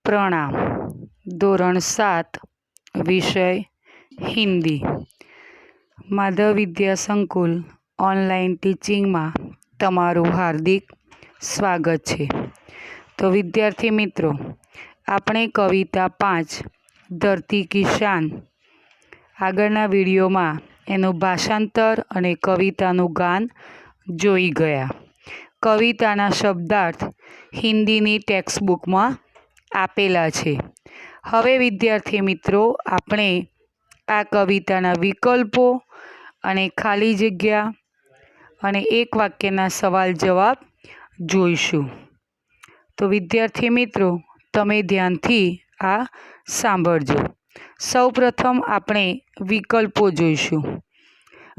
પ્રણામ. ધોરણ 7 વિષય હિન્દી. માધવ વિદ્યા સંકુલ ઓનલાઈન ટીચિંગમાં તમારું હાર્દિક સ્વાગત છે. તો વિદ્યાર્થી મિત્રો, આપણે કવિતા 5 ધરતી કી શાન આગળના વિડીયોમાં એનું ભાષાંતર અને કવિતાનું ગાન જોઈ ગયા. કવિતાના શબ્દાર્થ હિન્દીની ટેક્સ્ટ બુકમાં આપેલા છે. હવે વિદ્યાર્થી મિત્રો, આપણે આ કવિતાના વિકલ્પો અને ખાલી જગ્યા અને એક વાક્યના સવાલ જવાબ જોઈશું. તો વિદ્યાર્થી મિત્રો, તમે ધ્યાનથી આ સાંભળજો. સૌપ્રથમ આપણે વિકલ્પો જોઈશું.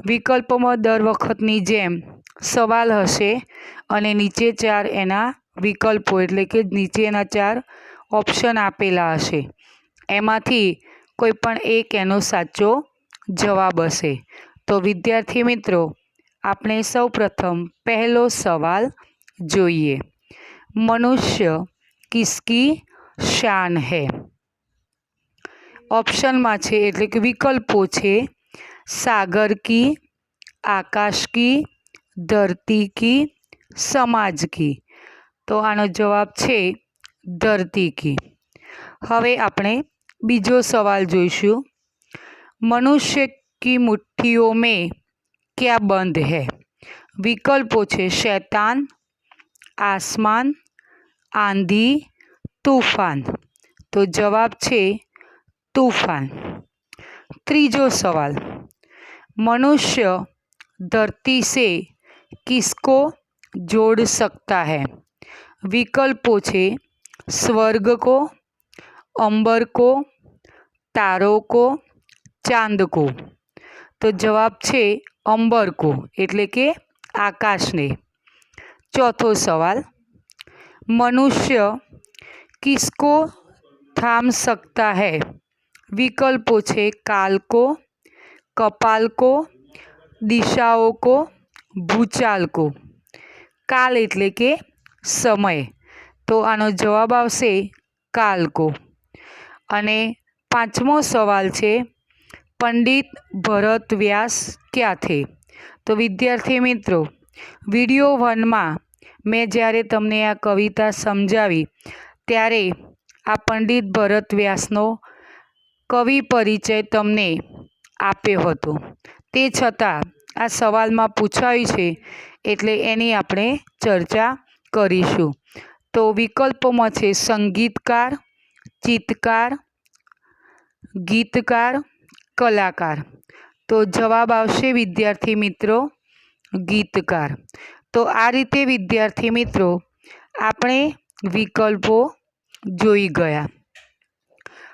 વિકલ્પોમાં દર વખતની જેમ સવાલ હશે અને નીચે 4 એના વિકલ્પો એટલે કે નીચેના 4 ઓપ્શન આપેલા હશે. એમાંથી કોઈ પણ એક એનો સાચો જવાબ હશે. તો વિદ્યાર્થી મિત્રો, આપણે સૌપ્રથમ પહેલો સવાલ જોઈએ. મનુષ્ય કિસકી શાન હૈ? ઓપ્શનમાં છે એટલે કે વિકલ્પો છે સાગર કી, આકાશ કી, ધરતી કી, સમાજ કી. તો આનો જવાબ છે ધરતી કી. હવે આપણે બીજો સવાલ જોઈશું. મનુષ્ય કી મુઠ્ઠીઓ મેં ક્યા બંધ હૈ? વિકલ્પો છે શૈતાન, આસમાન, આંધી, તूफान. તો જવાબ છે तूफान. ત્રીજો સવાલ. मनुष्य धरती से किसको जोड़ सकता है? विकल्पों છે स्वर्ग को, अंबर को, तारों को, चांद को. तो जवाब છે अंबर को એટલે કે આકાશને. ચોથો સવાલ. मनुष्य किसको थाम सकता है? विकल्पों છે काल को, कपाल को, दिशाओं को, भूचाल को. काल એટલે કે સમય. તો આનો જવાબ આવશે કાલ કો. અને પાંચમો સવાલ છે પંડિત ભરત વ્યાસ ક્યાં થે? તો વિદ્યાર્થી મિત્રો, વિડીયો 1માં મેં જ્યારે તમને આ કવિતા સમજાવી ત્યારે આ પંડિત ભરત વ્યાસનો કવિ પરિચય તમને આપ્યો હતો. તે છતાં આ સવાલમાં પૂછાયું છે એટલે એની આપણે ચર્ચા કરીશું. તો વિકલ્પોમાં છે સંગીતકાર, ચિત્રકાર, ગીતકાર, કલાકાર. તો જવાબ આવશે વિદ્યાર્થી મિત્રો ગીતકાર. તો આ રીતે વિદ્યાર્થી મિત્રો આપણે વિકલ્પો જોઈ ગયા.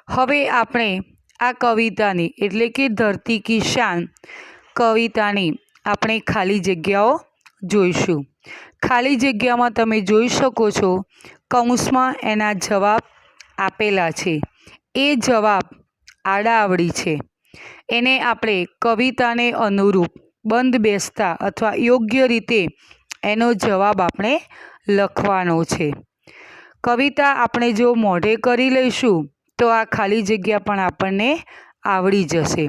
હવે આપણે આ કવિતાની એટલે કે ધરતી કી શાન કવિતાની આપણે ખાલી જગ્યાઓ જોઈશું. ખાલી જગ્યામાં તમે જોઈ શકો છો કૌંસમાં એના જવાબ આપેલા છે. એ જવાબ આડાઅવળી છે. એને આપણે કવિતાને અનુરૂપ બંધ બેસતા અથવા યોગ્ય રીતે એનો જવાબ આપણે લખવાનો છે. કવિતા આપણે જો મોઢે કરી લઈશું તો આ ખાલી જગ્યા પણ આપણને આવડી જશે.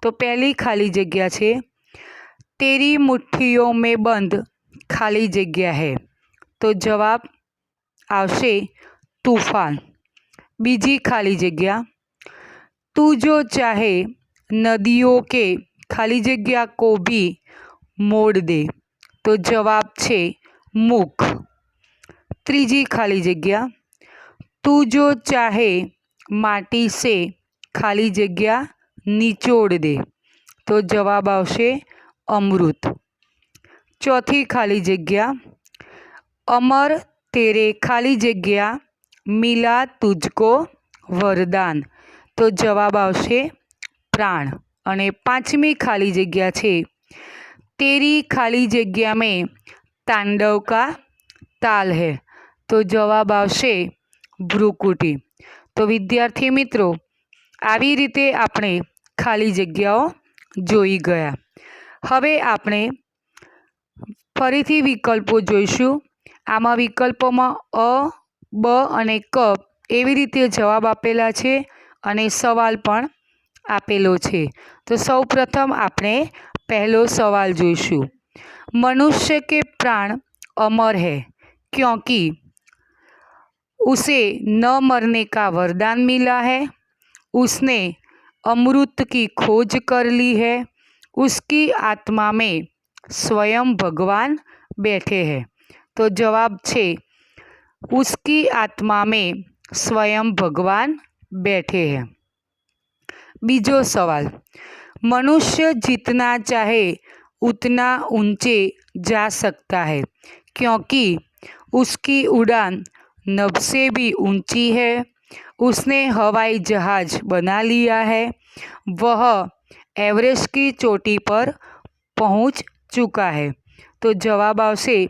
તો પહેલી ખાલી જગ્યા છે તેરી મુઠ્ઠીઓ મેં બંધ ખાલી જગ્યા હૈ. તો જવાબ આવશે तूफान. બીજી ખાલી જગ્યા તું જો ચાહે નદીઓ કે ખાલી જગ્યા કો ભી મોડ દે. તો જવાબ છે મુખ. ત્રીજી ખાલી જગ્યા તું જો ચાહે માટી સે ખાલી જગ્યા નિચોડ દે. તો જવાબ આવશે અમૃત. ચોથી ખાલી જગ્યા અમર તેરે ખાલી જગ્યા મિલા તુજકો વરદાન. તો જવાબ આવશે પ્રાણ. અને પાંચમી ખાલી જગ્યા છે તેરી ખાલી જગ્યા મેં તાંડવ કા તાલ હૈ. તો જવાબ આવશે ભ્રુકુટી. તો વિદ્યાર્થી મિત્રો, આવી રીતે આપણે ખાલી જગ્યાઓ જોઈ ગયા. હવે આપણે ફરીથી વિકલ્પો જોઈશું. આમાં વિકલ્પોમાં અ, બ અને ક એવી રીતે જવાબ આપેલા છે અને સવાલ પણ આપેલો છે। તો સૌપ્રથમ આપણે પહેલો સવાલ જોઈશું। मनुष्य के प्राण अमर है क्योंकि उसे न मरने का वरदान मिला है, उसने अमृत की खोज कर ली है, उसकी आत्मा में स्वयं भगवान बैठे हैं। तो जवाब छे उसकी आत्मा में स्वयं भगवान बैठे हैं। बीजो सवाल, मनुष्य जितना चाहे उतना ऊंचे जा सकता है क्योंकि उसकी उड़ान नभ से भी ऊंची है, उसने हवाई जहाज बना लिया है, वह एवरेस्ट की चोटी पर पहुंच चुका है। तो जवाब आवशे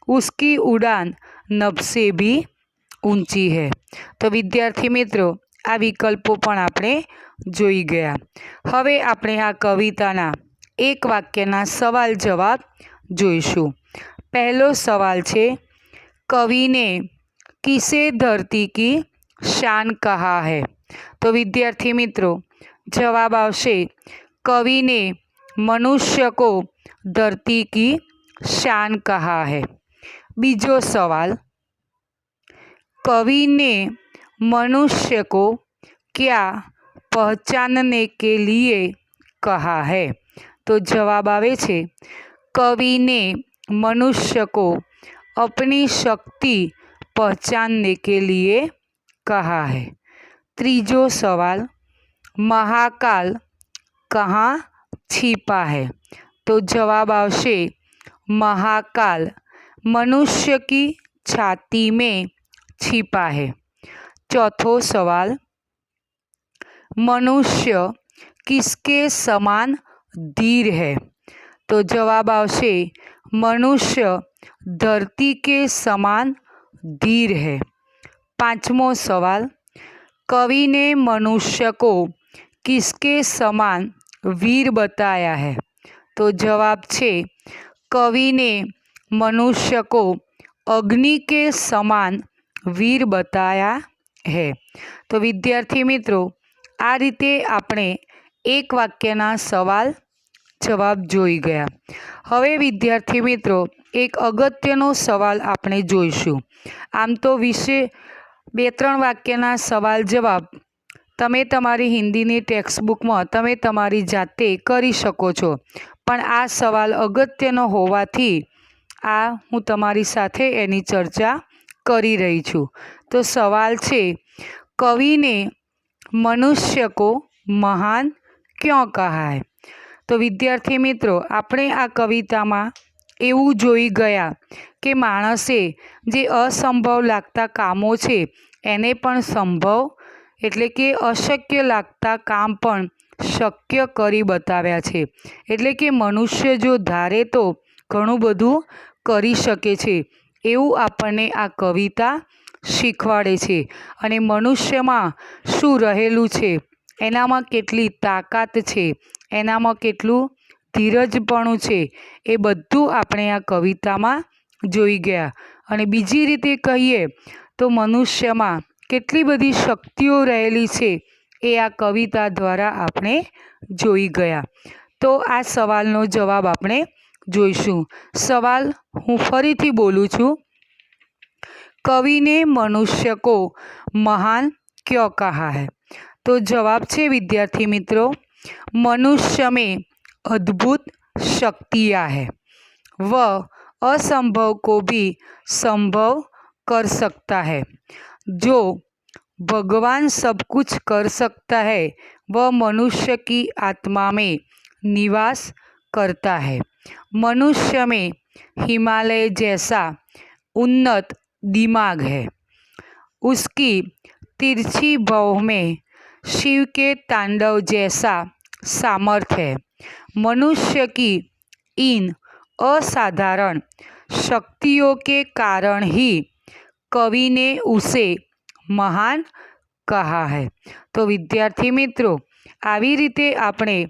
उसकी उड़ान नभ से भी ऊंची है। तो विद्यार्थी मित्रों आ विकल्पों पण आपणे जोई गया। हवे आपणे आ कविताना एक वाक्यना सवाल जवाब जोईशुं। पहलो सवाल छे, कवि ने किसे धरती की शान कहा है? तो विद्यार्थी मित्रों जवाब आवशे कवि ने मनुष्य को धरती की शान कहा है। बीजो सवाल, कवि ने मनुष्य को क्या पहचानने के लिए कहा है? तो जवाब आवे छे कवि ने मनुष्य को अपनी शक्ति पहचानने के लिए कहा है। तीजो सवाल, महाकाल कहाँ छिपा है? तो जवाब आवशे महाकाल मनुष्य की छाती में छिपा है। चौथो सवाल, मनुष्य किसके समान धीर है? तो जवाब आवशे मनुष्य धरती के समान धीर है। पांचमो सवाल, कवि ने मनुष्य को किसके समान वीर बताया है? तो जवाब छे कवि ने मनुष्य को अग्नि के समान वीर बताया है। तो विद्यार्थी मित्रों आ रीते आपणे एक वाक्यना सवाल जवाब जोई गया। हवे विद्यार्थी मित्रों एक अगत्यनो सवाल आपणे जोईशुं। आम तो विषय 2-3 वाक्यना सवाल जवाब तमे तमारी हिंदीनी टेक्स्टबुकमां तमे तमारी जाते करी शको छो, पण आ सवाल अगत्यनो होवाथी आ हूँ तमारी साथे एनी चर्चा करी रही छूँ। तो सवाल छे, कवि ने मनुष्य को महान क्यों कहा है? तो विद्यार्थी मित्रों आपणे आ कवितामां एवुं जोई गया के माणसे जे असंभव लागता कामो छे एने पण संभव एटले के अशक्य लागता काम पण शक्य करी बताव्या छे। एटले के मनुष्य जो धारे तो घणुं बधुं करी शके छे एवुं आपणे आ कविता शीखवाड़े छे। अने मनुष्यमां शुं रहेलुं छे, एनामां केटली ताकात छे, एनामां केटलुं धीरजपणुं छे, ए बधुं आपणे आ कवितामां जोई गया। अने बीजी रीते कहीए तो मनुष्यमां केटली बधी शक्तिओ रहेली छे ए आ कविता द्वारा आपणे जोई गया। तो आ सवालनो जवाब आपणे जोईशुं। सवाल हूँ फरीथी बोलूँ छूँ, कवि ने मनुष्य को महान क्यों कहा है? तो जवाब छे विद्यार्थी मित्रों, मनुष्य में अद्भुत शक्तियाँ है, वह असंभव को भी संभव कर सकता है। जो भगवान सब कुछ कर सकता है वह मनुष्य की आत्मा में निवास करता है। मनुष्य में हिमालय जैसा उन्नत दिमाग है, उसकी तिरछी भौं में शिव के तांडव जैसा सामर्थ्य है। मनुष्य की इन असाधारण शक्तियों के कारण ही कवि ने उसे महान कहा है। तो विद्यार्थी मित्रों आवी रीते आपणे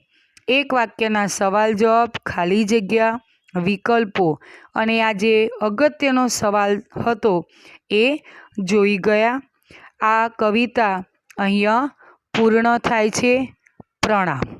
एक वाक्यना सवाल जवाब, खाली जग्या, विकल्पों अने आ जे अगत्यनो सवाल हतो ए जोई गया। આ કવિતા અહીંયા પૂર્ણ થાય છે. પ્રણામ.